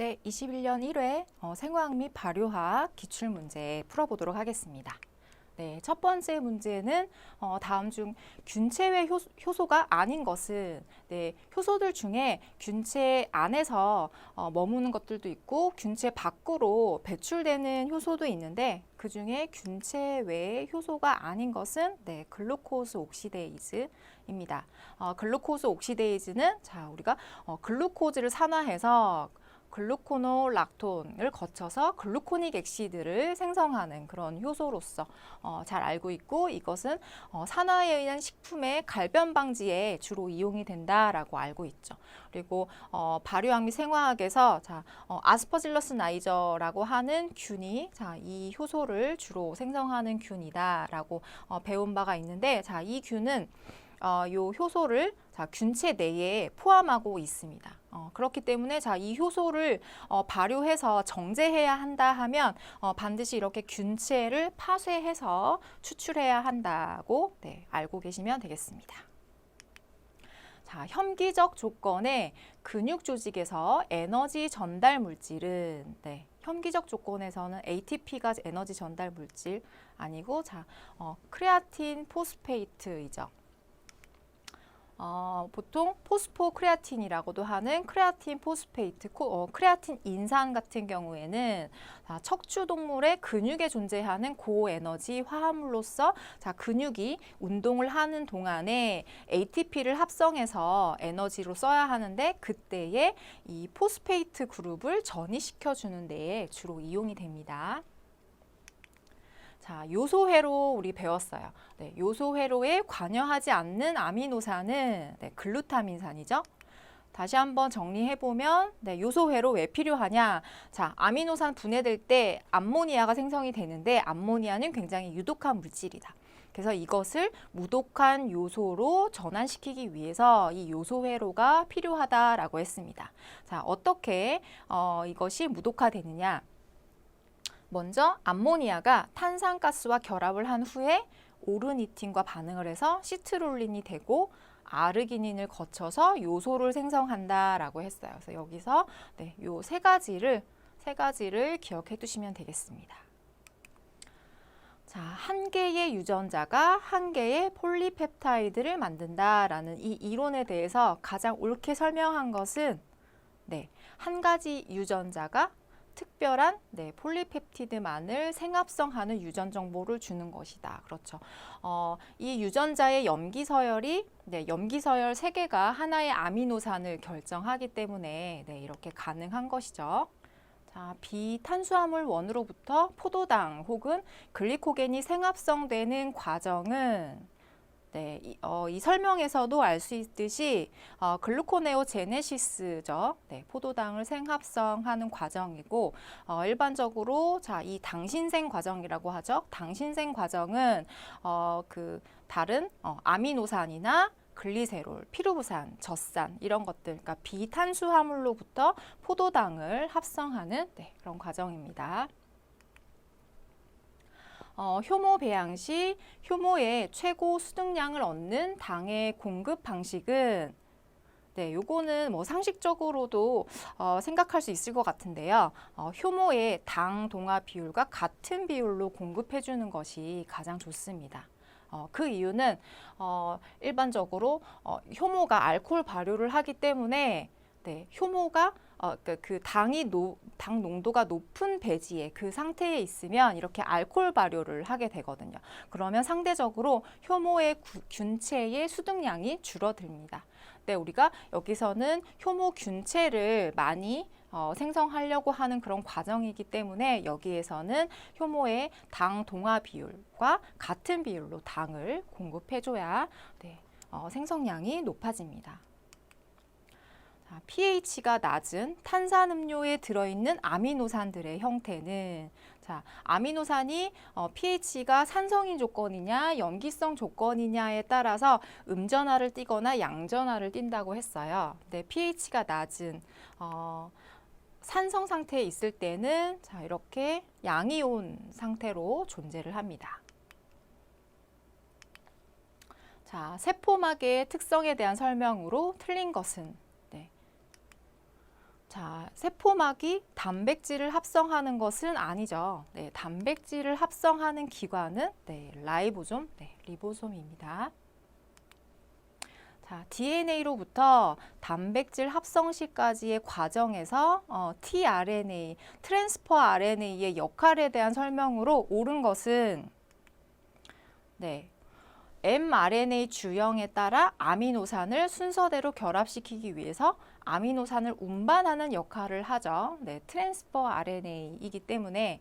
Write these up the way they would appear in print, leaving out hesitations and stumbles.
네, 21년 1회 생화학 및 발효학 기출문제 풀어보도록 하겠습니다. 네, 첫 번째 문제는 다음 중 균체외 효소가 아닌 것은 효소들 중에 균체 안에서 머무는 것들도 있고 균체 밖으로 배출되는 효소도 있는데 그 중에 균체 외 효소가 아닌 것은 글루코스 옥시데이즈입니다. 글루코스 옥시데이즈는 우리가 글루코즈를 산화해서 글루코노락톤을 거쳐서 글루코닉 액시드를 생성하는 그런 효소로서 잘 알고 있고, 이것은 산화에 의한 식품의 갈변 방지에 주로 이용이 된다라고 알고 있죠. 그리고 발효학 및 생화학에서 아스퍼질러스 나이저라고 하는 균이 이 효소를 주로 생성하는 균이다라고 배운 바가 있는데, 이 균은 요 효소를 균체 내에 포함하고 있습니다. 그렇기 때문에 이 효소를 발효해서 정제해야 한다 하면 반드시 이렇게 균체를 파쇄해서 추출해야 한다고 알고 계시면 되겠습니다. 혐기적 조건의 근육 조직에서 에너지 전달 물질은 혐기적 조건에서는 ATP가 에너지 전달 물질 아니고 크레아틴 포스페이트이죠. 보통 포스포크레아틴이라고도 하는 크레아틴 포스페이트, 크레아틴 인산 같은 경우에는 척추동물의 근육에 존재하는 고에너지 화합물로서 근육이 운동을 하는 동안에 ATP를 합성해서 에너지로 써야 하는데, 그때에 이 포스페이트 그룹을 전이시켜 주는 데에 주로 이용이 됩니다. 요소회로 우리 배웠어요. 요소회로에 관여하지 않는 아미노산은 글루타민산이죠. 다시 한번 정리해보면 요소회로 왜 필요하냐? 아미노산 분해될 때 암모니아가 생성이 되는데 암모니아는 굉장히 유독한 물질이다. 그래서 이것을 무독한 요소로 전환시키기 위해서 이 요소회로가 필요하다라고 했습니다. 어떻게 이것이 무독화되느냐? 먼저 암모니아가 탄산가스와 결합을 한 후에 오르니틴과 반응을 해서 시트롤린이 되고 아르기닌을 거쳐서 요소를 생성한다라고 했어요. 그래서 여기서 요 세 가지를 기억해 두시면 되겠습니다. 한 개의 유전자가 한 개의 폴리펩타이드를 만든다라는 이 이론에 대해서 가장 옳게 설명한 것은 한 가지 유전자가 특별한 폴리펩티드만을 생합성하는 유전 정보를 주는 것이다. 그렇죠. 이 유전자의 염기서열이 염기서열 3개가 하나의 아미노산을 결정하기 때문에 이렇게 가능한 것이죠. 비탄수화물 원으로부터 포도당 혹은 글리코겐이 생합성되는 과정은 이 설명에서도 알 수 있듯이 글루코네오제네시스죠. 포도당을 생합성하는 과정이고, 일반적으로 이 당신생 과정이라고 하죠. 당신생 과정은 다른 아미노산이나 글리세롤, 피루부산, 젖산 이런 것들, 그러니까 비탄수화물로부터 포도당을 합성하는 그런 과정입니다. 효모 배양 시 효모의 최고 수득량을 얻는 당의 공급 방식은 요거는 상식적으로도 생각할 수 있을 것 같은데요. 효모의 당 동화 비율과 같은 비율로 공급해 주는 것이 가장 좋습니다. 그 이유는 일반적으로 효모가 알코올 발효를 하기 때문에 효모가 당 농도가 높은 배지에 그 상태에 있으면 이렇게 알코올 발효를 하게 되거든요. 그러면 상대적으로 효모의 균체의 수득량이 줄어듭니다. 우리가 여기서는 효모 균체를 많이 생성하려고 하는 그런 과정이기 때문에 여기에서는 효모의 당 동화 비율과 같은 비율로 당을 공급해줘야 생성량이 높아집니다. pH가 낮은 탄산음료에 들어있는 아미노산들의 형태는 아미노산이 pH가 산성인 조건이냐 염기성 조건이냐에 따라서 음전하를 띠거나 양전하를 띈다고 했어요. pH가 낮은 산성 상태에 있을 때는 이렇게 양이온 상태로 존재를 합니다. 세포막의 특성에 대한 설명으로 틀린 것은 자, 세포막이 단백질을 합성하는 것은 아니죠. 네, 단백질을 합성하는 기관은 라이보솜, 리보솜입니다. 자, DNA로부터 단백질 합성 시까지의 과정에서 tRNA, 트랜스퍼 RNA의 역할에 대한 설명으로 옳은 것은 mRNA 주형에 따라 아미노산을 순서대로 결합시키기 위해서 아미노산을 운반하는 역할을 하죠. 트랜스퍼 RNA이기 때문에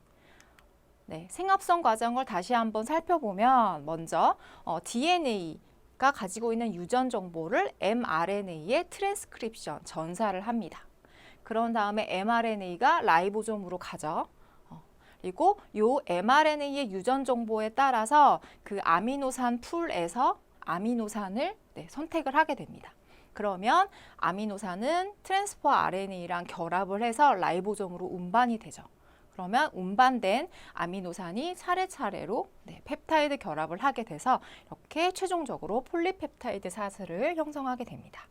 생합성 과정을 다시 한번 살펴보면 먼저 DNA가 가지고 있는 유전 정보를 mRNA에 트랜스크립션, 전사를 합니다. 그런 다음에 mRNA가 라이보솜으로 가죠. 그리고 요 mRNA의 유전 정보에 따라서 그 아미노산 풀에서 아미노산을 선택을 하게 됩니다. 그러면 아미노산은 트랜스퍼 RNA랑 결합을 해서 라이보솜으로 운반이 되죠. 그러면 운반된 아미노산이 차례차례로 펩타이드 결합을 하게 돼서 이렇게 최종적으로 폴리펩타이드 사슬을 형성하게 됩니다.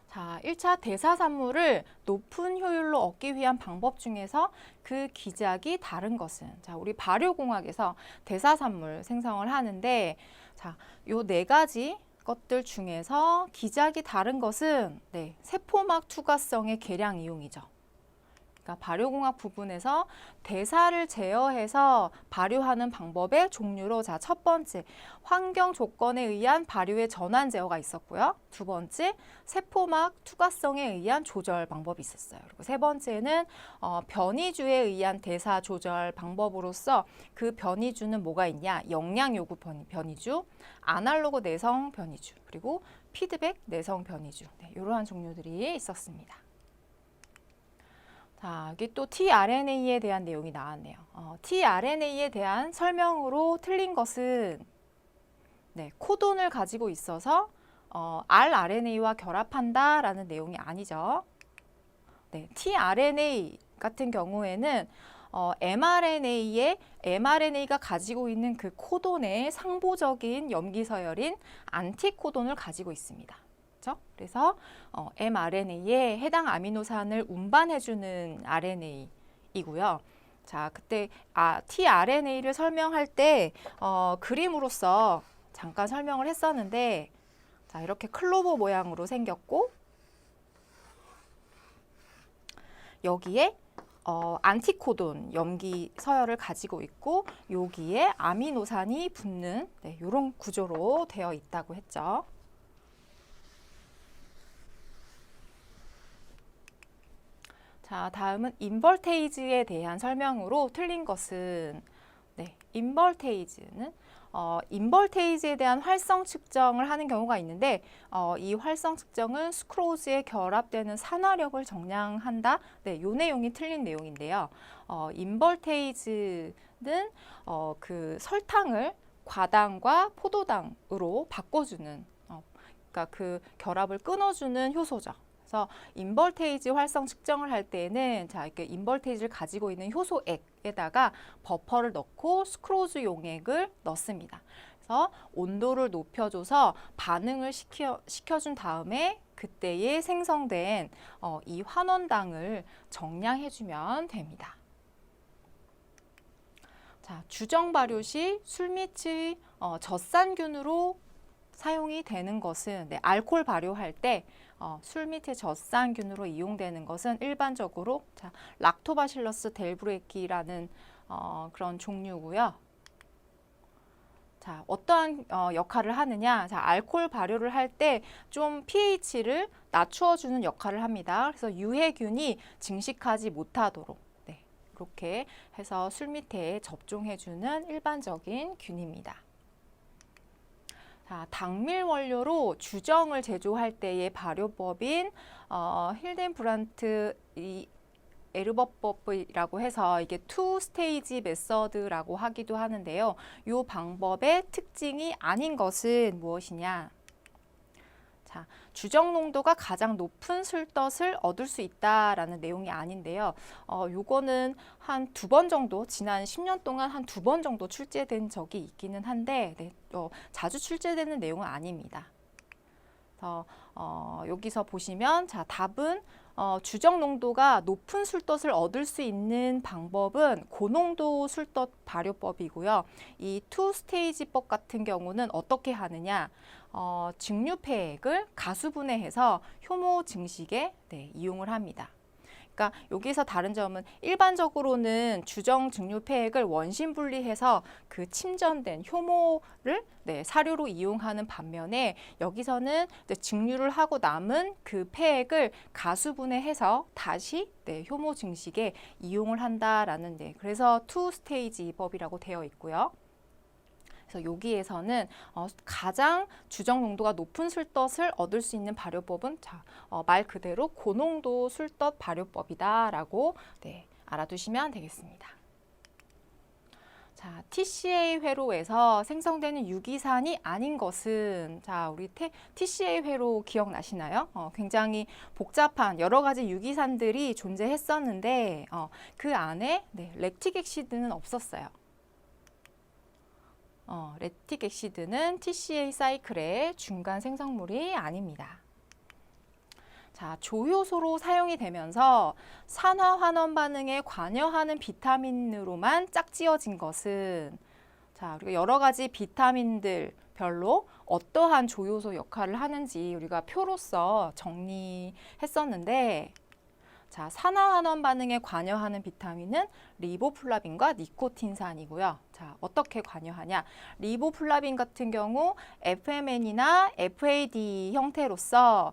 자, 1차 대사산물을 높은 효율로 얻기 위한 방법 중에서 그 기작이 다른 것은, 자, 우리 발효공학에서 대사산물 생성을 하는데, 자, 요 4가지 것들 중에서 기작이 다른 것은 세포막 투과성의 계량 이용이죠. 그러니까 발효공학 부분에서 대사를 제어해서 발효하는 방법의 종류로, 자, 첫 번째 환경 조건에 의한 발효의 전환 제어가 있었고요. 두 번째 세포막 투과성에 의한 조절 방법이 있었어요. 그리고 세 번째는 변이주에 의한 대사 조절 방법으로서 그 변이주는 뭐가 있냐? 영양 요구 변이주, 아날로그 내성 변이주, 그리고 피드백 내성 변이주, 이러한 종류들이 있었습니다. 자, 여기 또 tRNA에 대한 내용이 나왔네요. tRNA에 대한 설명으로 틀린 것은 코돈을 가지고 있어서 rRNA와 결합한다라는 내용이 아니죠. tRNA 같은 경우에는 mRNA가 가지고 있는 그 코돈의 상보적인 염기서열인 안티코돈을 가지고 있습니다. 그래서 mRNA에 해당 아미노산을 운반해주는 RNA이고요. 자, 그때 tRNA를 설명할 때 그림으로서 잠깐 설명을 했었는데, 자, 이렇게 클로버 모양으로 생겼고, 여기에 안티코돈 염기 서열을 가지고 있고, 여기에 아미노산이 붙는 이런 구조로 되어 있다고 했죠. 자, 다음은 인버테이즈에 대한 설명으로 틀린 것은, 인버테이즈는 인버테이즈에 대한 활성 측정을 하는 경우가 있는데, 이 활성 측정은 수크로즈에 결합되는 산화력을 정량한다. 요 내용이 틀린 내용인데요. 인버테이즈는 그 설탕을 과당과 포도당으로 바꿔주는, 그러니까 그 결합을 끊어주는 효소죠. 그래서 인버테이즈 활성 측정을 할 때에는, 자, 이렇게 인버테이즈를 가지고 있는 효소액에다가 버퍼를 넣고 수크로즈 용액을 넣습니다. 그래서 온도를 높여줘서 반응을 시켜준 다음에 그때에 생성된 이 환원당을 정량해주면 됩니다. 자, 주정 발효 시 술밑의 젖산균으로 사용이 되는 것은, 알코올 발효할 때 술 밑에 젖산균으로 이용되는 것은 일반적으로, 자, 락토바실러스 델브레키라는 그런 종류고요. 자, 어떠한 역할을 하느냐? 자, 알코올 발효를 할 때 좀 pH를 낮추어주는 역할을 합니다. 그래서 유해균이 증식하지 못하도록 이렇게 해서 술 밑에 접종해주는 일반적인 균입니다. 자, 당밀 원료로 주정을 제조할 때의 발효법인 힐덴브란트 에르버법이라고 해서 이게 투 스테이지 메서드라고 하기도 하는데요. 이 방법의 특징이 아닌 것은 무엇이냐? 자, 주정 농도가 가장 높은 술덫을 얻을 수 있다라는 내용이 아닌데요. 요거는 한 2번 정도, 지난 10년 동안 한 2번 정도 출제된 적이 있기는 한데, 자주 출제되는 내용은 아닙니다. 그래서 여기서 보시면 자, 답은 주정 농도가 높은 술덫을 얻을 수 있는 방법은 고농도 술덫 발효법이고요. 이 투 스테이지법 같은 경우는 어떻게 하느냐? 증류폐액을 가수분해해서 효모 증식에 이용을 합니다. 그러니까 여기서 다른 점은 일반적으로는 주정 증류폐액을 원심 분리해서 그 침전된 효모를 사료로 이용하는 반면에 여기서는 증류를 하고 남은 그 폐액을 가수분해해서 다시 효모 증식에 이용을 한다라는 그래서 투 스테이지법이라고 되어 있고요. 그래서 여기에서는 가장 주정 농도가 높은 술덫을 얻을 수 있는 발효법은 말 그대로 고농도 술덫 발효법이다라고 알아두시면 되겠습니다. 자, TCA 회로에서 생성되는 유기산이 아닌 것은 우리 TCA 회로 기억나시나요? 굉장히 복잡한 여러 가지 유기산들이 존재했었는데 그 안에 렉틱 액시드는 없었어요. 렉틱 액시드는 TCA 사이클의 중간 생성물이 아닙니다. 자, 조효소로 사용이 되면서 산화 환원 반응에 관여하는 비타민으로만 짝지어진 것은 우리가 여러 가지 비타민들 별로 어떠한 조효소 역할을 하는지 우리가 표로서 정리했었는데 자, 산화환원 반응에 관여하는 비타민은 리보플라빈과 니코틴산이고요. 자, 어떻게 관여하냐? 리보플라빈 같은 경우 FMN이나 FAD 형태로서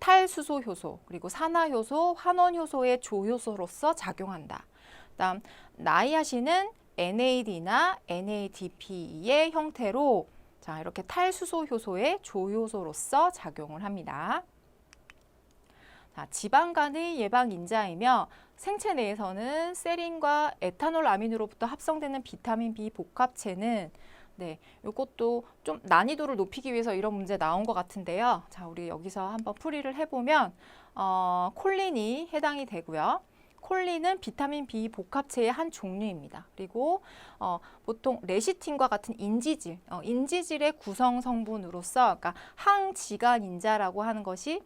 탈수소 효소, 그리고 산화 효소, 환원 효소의 조효소로서 작용한다. 그다음 나이아신은 NAD나 NADP의 형태로 이렇게 탈수소 효소의 조효소로서 작용을 합니다. 지방간의 예방 인자이며 생체 내에서는 세린과 에탄올 아민으로부터 합성되는 비타민 B 복합체는 이것도 좀 난이도를 높이기 위해서 이런 문제 나온 것 같은데요. 자, 우리 여기서 한번 풀이를 해보면 콜린이 해당이 되고요. 콜린은 비타민 B 복합체의 한 종류입니다. 그리고 보통 레시틴과 같은 인지질, 인지질의 구성 성분으로서 그러니까 항지간 인자라고 하는 것이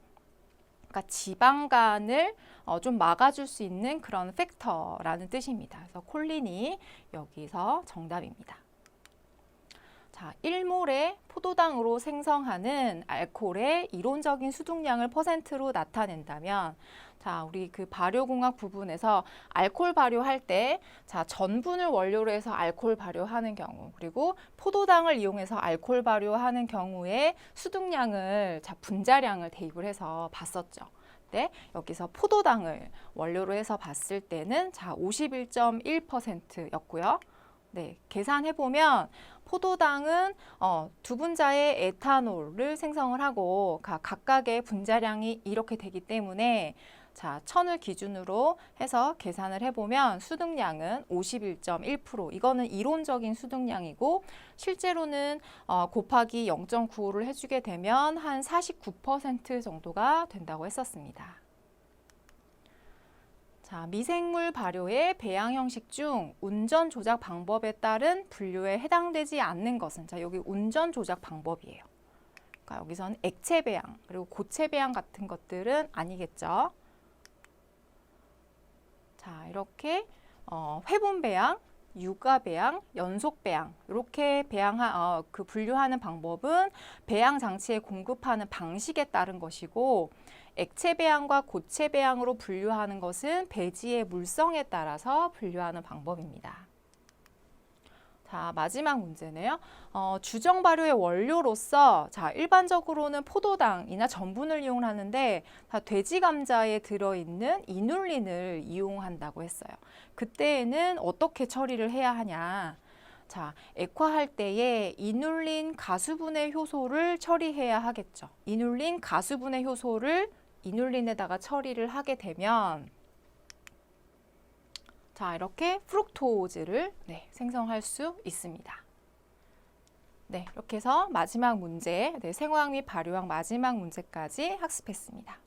그러니까 지방간을 좀 막아줄 수 있는 그런 팩터라는 뜻입니다. 그래서 콜린이 여기서 정답입니다. 자, 1몰의 포도당으로 생성하는 알코올의 이론적인 수득량을 퍼센트로 나타낸다면 우리 그 발효공학 부분에서 알코올 발효할 때 전분을 원료로 해서 알코올 발효하는 경우 그리고 포도당을 이용해서 알코올 발효하는 경우에 수득량을 분자량을 대입을 해서 봤었죠. 여기서 포도당을 원료로 해서 봤을 때는 51.1%였고요. 계산해보면 포도당은 두 분자의 에탄올을 생성을 하고 각각의 분자량이 이렇게 되기 때문에 1000을 기준으로 해서 계산을 해보면 수득량은 51.1%. 이거는 이론적인 수득량이고 실제로는 곱하기 0.95를 해주게 되면 한 49% 정도가 된다고 했었습니다. 자, 미생물 발효의 배양 형식 중 운전 조작 방법에 따른 분류에 해당되지 않는 것은 여기 운전 조작 방법이에요. 그러니까 여기서는 액체 배양 그리고 고체 배양 같은 것들은 아니겠죠. 자, 이렇게 회분 배양, 유가 배양, 연속 배양 이렇게 분류하는 방법은 배양 장치에 공급하는 방식에 따른 것이고 액체 배양과 고체 배양으로 분류하는 것은 배지의 물성에 따라서 분류하는 방법입니다. 자, 마지막 문제네요. 주정 발효의 원료로서 일반적으로는 포도당이나 전분을 이용하는데 돼지 감자에 들어있는 이눌린을 이용한다고 했어요. 그때에는 어떻게 처리를 해야 하냐? 액화할 때에 이눌린 가수분해 효소를 처리해야 하겠죠. 이눌린 가수분해 효소를 이눌린에다가 처리를 하게 되면 이렇게 프룩토즈를 생성할 수 있습니다. 이렇게 해서 마지막 문제, 생화학 및 발효학 마지막 문제까지 학습했습니다.